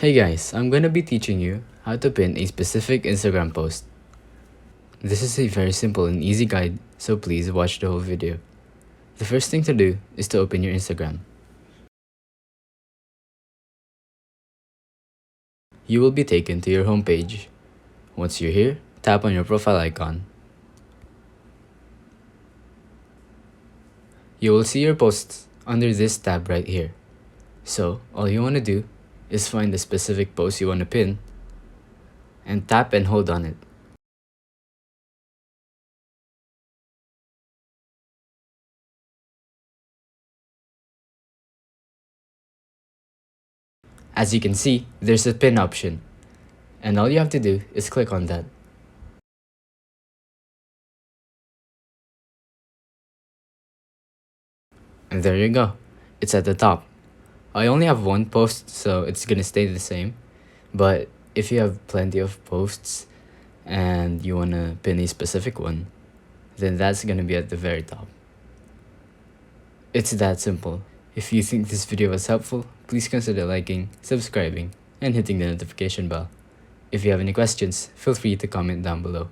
Hey guys, I'm gonna be teaching you how to pin a specific Instagram post. This is a very simple and easy guide, so please watch the whole video. The first thing to do is to open your Instagram. You will be taken to your homepage. Once you're here, tap on your profile icon. You will see your posts under this tab right here. So, all you want to do is find the specific post you want to pin and tap and hold on it. As you can see, there's a pin option, and all you have to do is click on that. And there you go, it's at the top. I only have one post, so it's gonna stay the same. But if you have plenty of posts and you wanna pin a specific one, then that's gonna be at the very top. It's that simple. If you think this video was helpful, please consider liking, subscribing, and hitting the notification bell. If you have any questions, feel free to comment down below.